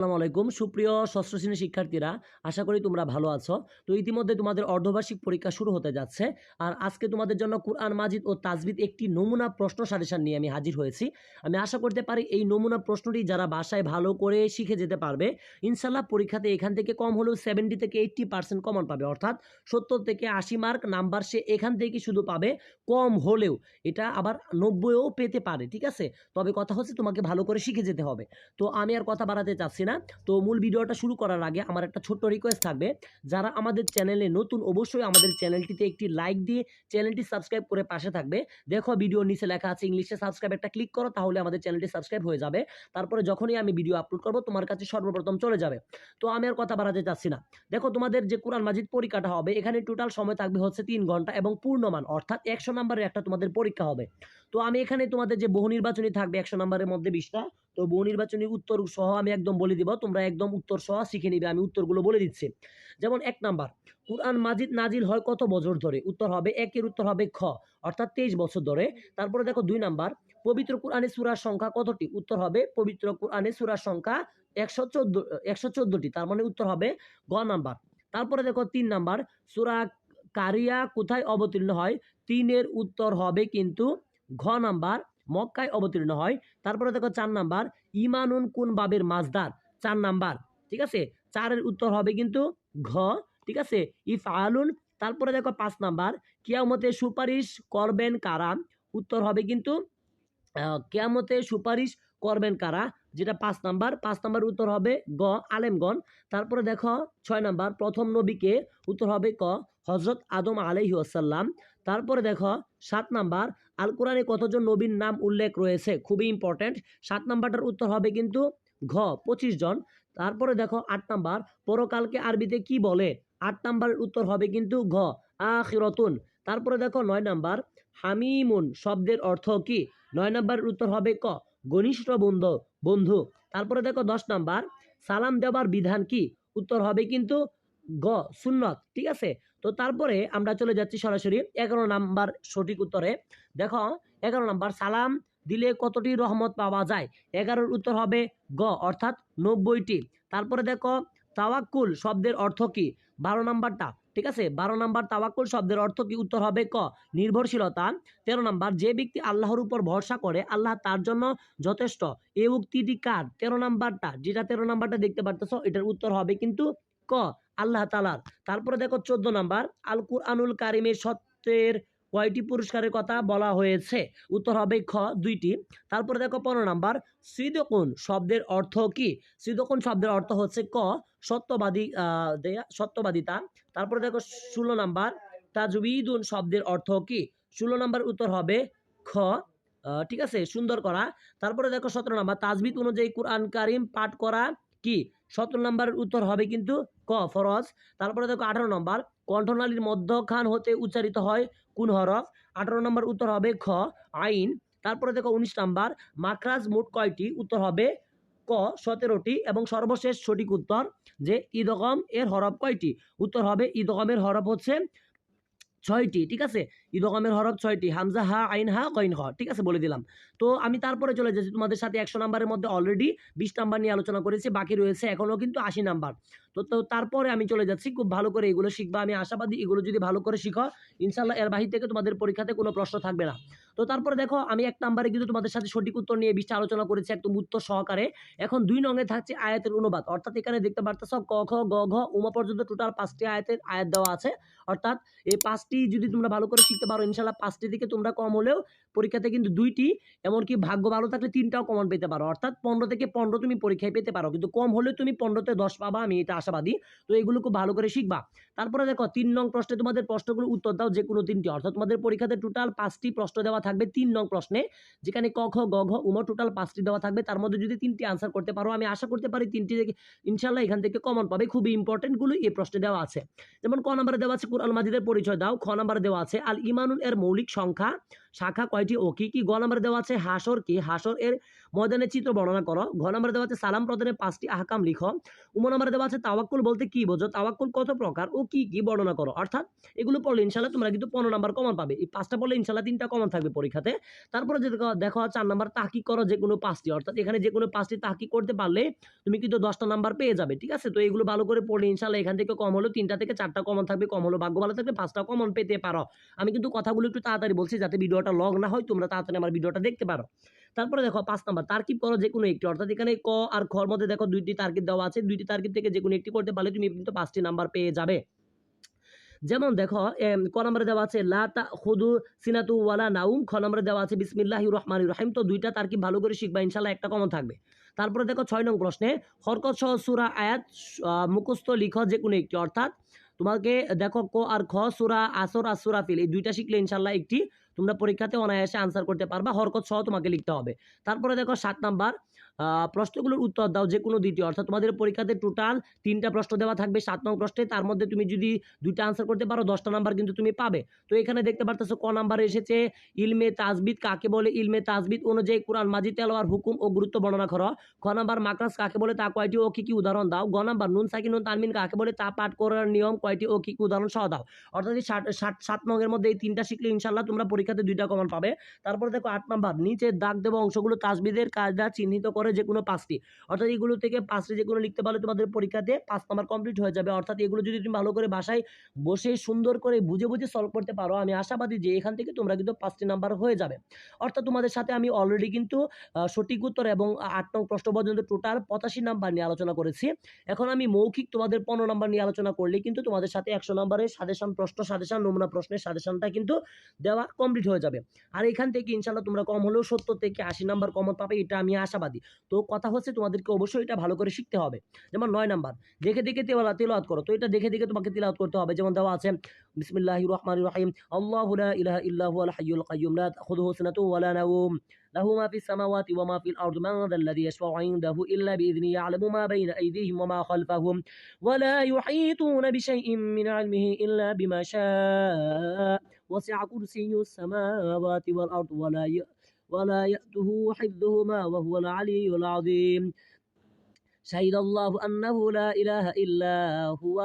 আসসালামু আলাইকুম সুপ্রিয় ষষ্ঠ শ্রেণীর শিক্ষার্থীরা, আশা করি তোমরা ভালো আছো। তো ইতিমধ্যে তোমাদের অর্ধবার্ষিক পরীক্ষা শুরু হতে যাচ্ছে। আর আজকে তোমাদের জন্য কুরআন মাজিদ ও তাজবিদ একটি নমুনা প্রশ্ন সাজেশন নিয়ে আমি হাজির হয়েছি। আমি আশা করতে পারি এই নমুনা প্রশ্নটি যারা বাসায় ভালো করে শিখে যেতে পারবে, ইনশাল্লাহ পরীক্ষাতে এখান থেকে কম হলেও 70 থেকে 80% কমন পাবে, অর্থাৎ 70 থেকে 80 মার্ক নাম্বার সে এখান থেকে শুধু পাবে, কম হলেও এটা আবার 90ও পেতে পারে। ঠিক আছে, তবে কথা হচ্ছে তোমাকে ভালো করে শিখে যেতে হবে। তো আমি আর কথা বাড়াতে চাচ্ছি না। তো মূল ভিডিওটা শুরু করার আগে আমার একটা ছোট্ট রিকোয়েস্ট থাকবে, যারা আমাদের চ্যানেলে নতুন অবশ্যই আমাদের চ্যানেলটিতে একটি লাইক দিয়ে চ্যানেলটি সাবস্ক্রাইব করে পাশে থাকবে। দেখো ভিডিওর নিচে লেখা আছে ইংলিশে সাবস্ক্রাইব, একটা ক্লিক করো, তাহলে আমাদের চ্যানেলটি সাবস্ক্রাইব হয়ে যাবে। তারপরে যখনই আমি ভিডিও আপলোড করব তোমার কাছে সর্বপ্রথম চলে যাবে। তো আমি আর কথা বাড়াতে চাচ্ছি না। দেখো তোমাদের যে কোরআন মাজিদ পরীক্ষাটা হবে, এখানে টোটাল সময় থাকবে হচ্ছে 3 ঘন্টা এবং পূর্ণমান অর্থাৎ 100 নম্বরের একটা তোমাদের পরীক্ষা হবে। তো আমি এখানে তোমাদের যে বহু নির্বাচনী থাকবে 100 নম্বরের মধ্যে 20টা, তো বহু নির্বাচনী উত্তর সহ আমি একদম বলে দিব, তোমরা একদম উত্তর সহ শিখে নিবে। আমি উত্তরগুলো বলে দিচ্ছি। যেমন 1 নাম্বার, কুরআন মাজিদ নাজিল হয় কত বছর ধরে? উত্তর হবে 1 এর উত্তর হবে খ, অর্থাৎ 23 বছর ধরে। তারপরে দেখো 2 নাম্বার, পবিত্র কুরআনে সূরার সংখ্যা কতটি? উত্তর হবে পবিত্র কুরআনে সূরার সংখ্যা 114টি, তার মানে উত্তর হবে গ নাম্বার। তারপরে দেখো 3 নাম্বার, সূরা কারিয়া কোথায় অবতীর্ণ হয়? 3 এর উত্তর হবে কিন্তু ঘ নাম্বার, মক্কায় অবতীর্ণ হয়। তারপরে দেখো 4 নাম্বার, ইমানুন কোন বাবের মাজদার? 4 নাম্বার। ঠিক আছে, 4 এর উত্তর হবে কিন্তু ঘ। ঠিক আছে, ইফআলুন। তারপরে দেখো 5 নাম্বার, কিয়ামতে সুপারিশ করবেন কারা? উত্তর হবে কিন্তু কিয়ামতে সুপারিশ করবেন কারা, যেটা 5 নাম্বার। 5 নাম্বার উত্তর হবে গ, আলেমগণ। তারপরে দেখো 6 নাম্বার, প্রথম নবীকে? উত্তর হবে ক, হযরত আদম আলাইহিস সালাম। তারপরে দেখো 7 নাম্বার, আল কোরআনে কতজন নবীর নাম উল্লেখ রয়েছে? খুবই ইম্পর্টেন্ট। 7 নাম্বারটার উত্তর হবে কিন্তু ঘ, 25 জন। তারপরে দেখো 8 নাম্বার, পরকালকে আরবিতে কি বলে? 8 নাম্বারের উত্তর হবে কিন্তু ঘ, আখিরাতুন। তারপরে দেখো 9 নাম্বার, হামিমুন শব্দের অর্থ কি? 9 নাম্বারের উত্তর হবে ক, ঘনিষ্ঠ বন্ধু। তারপরে দেখো 10 নাম্বার, সালাম দেওয়ার বিধান কি? উত্তর হবে কিন্তু গ, সুন্নত। ঠিক আছে, তো তারপরে আমরা চলে যাচ্ছি সরাসরি 11 নাম্বার সঠিক উত্তরে। দেখো 11 নাম্বার, সালাম দিলে কতটি রহমত পাওয়া যায়? 11-র উত্তর হবে গ, অর্থাৎ 90টি। তারপরে দেখো তাওয়াক্কুল শব্দের অর্থ কি? 12 নাম্বারটা। ঠিক আছে, 12 নাম্বার, তাওয়াক্কুল শব্দের অর্থ কি? উত্তর হবে ক, নির্ভরশীলতা। 13 নাম্বার, যে ব্যক্তি আল্লাহর উপর ভরসা করে আল্লাহ তার জন্য যথেষ্ট। এই উক্তিটি কার? 13 নাম্বারটা, যেটা 13 নাম্বারটা দেখতে পারতেছো, এটার উত্তর হবে কিন্তু ক, আল্লাহ তাআলার। তারপরে দেখো 14 নাম্বার, আল কুরআনুল কারিমের সত্যের কয়টি পুরস্কারের কথা বলা হয়েছে? উত্তর হবে খ, 2টি। তারপরে দেখো 15 নাম্বার, সিদকুন শব্দের অর্থ কি? সিদকুন শব্দের অর্থ হচ্ছে ক, সত্যবাদিতা। তারপরে দেখো 16 নাম্বার, তাজউইদুন শব্দের অর্থ কি? 16 নাম্বার উত্তর হবে খ, ঠিক আছে, সুন্দর করা। তারপরে দেখো 17 নাম্বার, তাজবিদ অনুযায়ী কুরআন কারিম পাঠ করা কি? 17 নাম্বারের উত্তর হবে কিন্তু ক, ফরজ। তারপরে দেখো 18 নম্বর, কণ্ঠনালীর মধ্যখান হতে উচ্চারিত হয় কোন হরফ? 18 নম্বর উত্তর হবে খ, আইন। তারপরে দেখো 19 নাম্বার, মাখরাজ মোট কয়টি? উত্তর হবে ক, 17টি। এবং সর্বশেষ সঠিক উত্তর যে ইদগম এর হরফ কয়টি? উত্তর হবে ইদগমের হরফ হচ্ছে 6টি। ঠিক আছে, ইদগমের হরফ 6টি, হামজা, হা, আইন, হা, গইন, হ। ঠিক আছে, বলে দিলাম। তো আমি তারপরে চলে যাচ্ছি, তোমাদের সাথে 100 নাম্বারের মধ্যে অলরেডি 20 নাম্বার নিয়ে আলোচনা করেছি, বাকি রয়েছে এখনো কিন্তু 80 নাম্বার। তো তারপরে আমি চলে যাচ্ছি, খুব ভালো করে এগুলো শিখবা। আমি আশাবাদী এগুলো যদি ভালো করে শিখো, ইনশাল্লাহ এর বাহির থেকে তোমাদের পরীক্ষাতে কোনো প্রশ্ন থাকবে না। তো তারপরে দেখো আমি 1 নাম্বারে কিন্তু তোমাদের সাথে সঠিক উত্তর নিয়ে 20টা আলোচনা করেছি একদম উত্তর সহকারে। এখন 2 নঙে থাকছে আয়াতের অনুবাদ, অর্থাৎ এখানে দেখতে পারতেছ ক, খ, গ, ঘ, উমা পর্যন্ত টোটাল 5টি আয়াত দেওয়া আছে। অর্থাৎ এই 5টি যদি তোমরা ভালো করে শিখতে পারো, ইনশাল্লাহ 5টি থেকে তোমরা কম হলেও পরীক্ষাতে কিন্তু 2টি, এমনকি ভাগ্য ভালো থাকলে 3টাও কমন পেতে পারো। অর্থাৎ 15 থেকে 15 তুমি পরীক্ষায় পেতে পারো, কিন্তু কম হলে তুমি 15তে 10 পাবা, আমি এটা আশাবাদী। তো এগুলো খুব ভালো করে শিখবা। তারপরে দেখো 3 নং প্রশ্নে তোমাদের প্রশ্নগুলো উত্তর দাও যে কোনো 3টি, অর্থাৎ তোমাদের পরীক্ষাতে টোটাল 5টি প্রশ্ন দেওয়া থাকবে 3 নং প্রশ্নে, যেখানে ক, খ, গ, ঘ, উমা টোটাল 5টি দেওয়া থাকবে। তার মধ্যে যদি 3টি আনসার করতে পারো, আমি আশা করতে পারি 3টি থেকে ইনশাল্লাহ এখান থেকে কমন পাবে। খুবই ইম্পর্টেন্ট গুলো এই প্রশ্নে দেওয়া আছে। যেমন ক নম্বরে দেওয়া আছে কুরআন মাজিদের পরিচয় দাও। খ নম্বরে দেওয়া আছে আল ইমানুন এর মৌলিক সংখ্যা শাখা কয়টি ও কি কি? গ নাম্বারে দেওয়া আছে হাসর কি? হাসর এর ময়দানের চিত্র বর্ণনা করো। ঘ নাম্বারে দেওয়া আছে সালাম প্রদানের 5টি আহকাম লিখো। উম নাম্বারে দেওয়া আছে তাওয়াক্কুল বলতে কি বোঝো? তাওয়াক্কুল কত প্রকার ও কি কি বর্ণনা করো। অর্থাৎ এগুলো পড়লে ইনশাআল্লাহ তোমরা কিন্তু 15 নাম্বার কমন পাবে। এই 5টা পড়লে ইনশাআল্লাহ 3টা কমন থাকবে পরীক্ষাতে। তারপরে যে দেখো 4 নাম্বার তাহকিক করো যেকোনো 5টি, অর্থাৎ এখানে যেকোনো 5টি তাহকিক করতে পারলে তুমি কিন্তু 10টা নাম্বার পেয়ে যাবে। ঠিক আছে? তো এগুলো ভালো করে পড়লে ইনশাআল্লাহ এখান থেকে কম হলো 3টা থেকে 4টা কমন থাকবে, কম হলো ভাগ্য ভালো থাকলে 5টা কমন পেতে পারো। আমি কিন্তু কথাগুলো একটু তাড়াতাড়ি বলছি যাতে ভিডিওটা লং না হয়, তোমরা তাড়াতাড়ি আমার ভিডিওটা দেখতে পারো। তারপরে দেখো 5 নাম্বার তারকিব করো যেকোনো একটি, অর্থাৎ এখানে ক আর খ এর মধ্যে দেখো 2টি তারকিব দেওয়া আছে, 2টি তারকিব থেকে যেকোনো একটি করতে পারলে তুমি কিন্তু 5টি নাম্বার পেয়ে যাবে। যেমন দেখো ক নম্বরে দেওয়া আছে লা তাখুদু সিনাতু ওয়ালা নাউম, খ নম্বরে দেওয়া আছে বিসমিল্লাহির রহমানির রহিম। তো দুইটা তারকিব ভালো করে শিখবা, ইনশাআল্লাহ একটা কমন থাকবে। তারপরে দেখো 6 নং প্রশ্নে হরকত সহ সূরা আয়াত মুখস্থ লিখো যেকোনো একটি, অর্থাৎ তোমাকে দেখো ক আর খ, সূরা আসর আর সূরা ফিল, এই দুইটা শিখলে ইনশাআল্লাহ একটি তোমরা পরীক্ষাতে অনায়াসে আনসার করতে পারবা, হরকত সহ তোমাকে লিখতে হবে। তারপরে দেখো 7 নাম্বার প্রশ্নগুলোর উত্তর দাও যেকোনো দুইটি, অর্থাৎ তোমাদের পরীক্ষাতে টোটাল 3টা প্রশ্ন দেওয়া থাকবে 7 নং প্রশ্নে, তার মধ্যে তুমি যদি 2টা আনসার করতে পারো 10টা নাম্বার কিন্তু তুমি পাবে। তো এখানে দেখতে পারতেছো ক নাম্বারে এসেছে ইলমে তাজবিদ কাকে বলে? ইলমে তাজবিদ অনুযায়ী কোরআন মাজিদ তেলাওয়ার হুকুম ও গুরুত্ব বর্ণনা করো। খ নাম্বার মাকরাজ কাকে বলে তা কয়টি ও কি কি উদাহরণ দাও। গ নাম্বার নুন সাকিন নুন তানমিন কাকে বলে তা পাঠ করার নিয়ম কয়টি ও কি কি উদাহরণ সহ দাও। অর্থাৎ এই 7 নং এর মধ্যে এই 3টা শিখলে ইনশাআল্লাহ তোমরা পরীক্ষাতে 2টা কমন পাবে। তারপরে দেখো 8 নাম্বার নিচে দাগ দেওয়া অংশগুলো তাজবিদের কায়দা চিহ্নিত করে যেকোনো 5টি, অর্থাৎ এগুলো থেকে 5টি যেগুলো লিখতে পারলে তোমাদের পরীক্ষাতে 5 নাম্বার কমপ্লিট হয়ে যাবে। অর্থাৎ এগুলো যদি তুমি ভালো করে বাসায় বসে সুন্দর করে বুঝে বুঝে সলভ করতে পারো, আমি আশাবাদী যে এখান থেকে তোমরা কিন্তু 5টি নাম্বার হয়ে যাবে। অর্থাৎ তোমাদের সাথে আমি অলরেডি কিন্তু সঠিক উত্তর এবং 8 নং প্রশ্ন পর্যন্ত টোটাল 85 নাম্বার নিয়ে আলোচনা করেছি। এখন আমি মৌখিক তোমাদের 15 নাম্বার নিয়ে আলোচনা করলে কিন্তু তোমাদের সাথে 100 নাম্বারের সাজেশন প্রশ্ন, সাজেশন নমুনা প্রশ্নের সাজেশনটা কিন্তু দেওয়া কমপ্লিট হয়ে যাবে। আর এখান থেকে ইনশাআল্লাহ তোমরা কম হলেও 70 থেকে 80 নাম্বার কমন পাবে, এটা আমি আশাবাদী। তো কথা হচ্ছে তোমাদেরকে অবশ্যই এটা ভালো করে শিখতে হবে। যেমন 9 নাম্বার দেখে দেখে তেলাওয়াত করো। তো এটা দেখে দেখে তোমাকে তেলাওয়াত করতে হবে। যেমন দেওয়া আছে বিসমিল্লাহির রহমানির রহিম আল্লাহু লা ইলাহা ইল্লা হুয়াল হাইয়ুল কাইয়্যুম লা তাখুযুহু সিনাতুন ওয়ালা নাওম লাহু মা ফিস সামাওয়াতি ওয়া মা ফিল আরদি মান যাল্লাযী ইয়াশফা'ু 'ইনদাহু ইল্লা বিইذনিহি ইয়া'লামু মা বাইনা আইদিহিম ওয়া মা খালফাহুম ওয়া লা ইউহীতুনা বিশাইইন মিন 'ইলমিহি ইল্লা বিমা শাআ ওয়াসি'a কুরসিয়্যুস সামাওয়াতি ওয়াল আরদ ولا يأته حفظهما وهو العلي العظيم شهد الله أنه لا إله إلا هو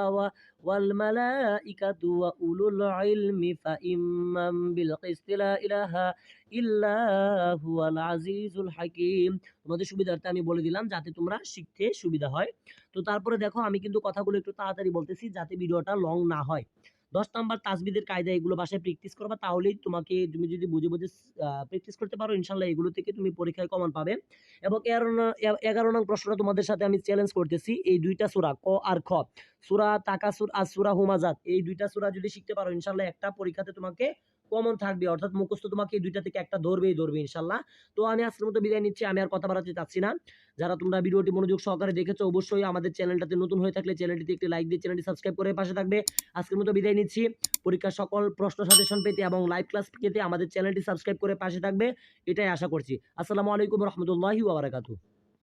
والملائكة وأولو العلم فإمن بالقسط لا إله إلا هو العزيز الحكيم। তোমাদের সুবিধার্থে আমি বলে দিলাম যাতে তোমরা শিখতে সুবিধা হয়। তো তারপরে দেখো আমি কিন্তু কথাগুলো একটু তাড়াতাড়ি বলতেছি যাতে ভিডিওটা লং না হয়। 10 নাম্বার তাসবিদের কায়দা, এগুলো বাসায় প্র্যাকটিস করবা, তাহলেই তুমি যদি বুঝে বুঝে প্র্যাকটিস করতে পারো ইনশাআল্লাহ এগুলো থেকে তুমি পরীক্ষায় কমন পাবে। এবং 11 নং প্রশ্নটা তোমাদের সাথে আমি চ্যালেঞ্জ করতেছি, এই 2টা সূরা ক আর খ, সূরা তাকাসুর আর সূরা হুমাজাত, এই 2টা সূরা যদি শিখতে পারো ইনশাআল্লাহ একটা পরীক্ষাতে তোমাকে কমন থাকবে, অর্থাৎ মুখস্থ তোমাকে এই 2টা থেকে একটা ধরবেই ইনশাআল্লাহ। তো আমি আজকের মতো বিদায় নিচ্ছি, আমি আর কথা বাড়াতে চাচ্ছি না। যারা তোমরা ভিডিওটি মনোযোগ সহকারে দেখেছো অবশ্যই আমাদের চ্যানেলটাতে নতুন হয়ে থাকলে চ্যানেলটিতে একটি লাইক দিয়ে চ্যানেলটি সাবস্ক্রাইব করে পাশে থাকবে। আজকের মতো বিদায় নিচ্ছি। পরীক্ষার সকল প্রশ্ন সাজেশন পেতে এবং লাইভ ক্লাস পেতে আমাদের চ্যানেলটি সাবস্ক্রাইব করে পাশে থাকবে, এটাই আশা করছি। আসসালামু আলাইকুম রহমতুল্লাহি ওয়া বারাকাতুহু।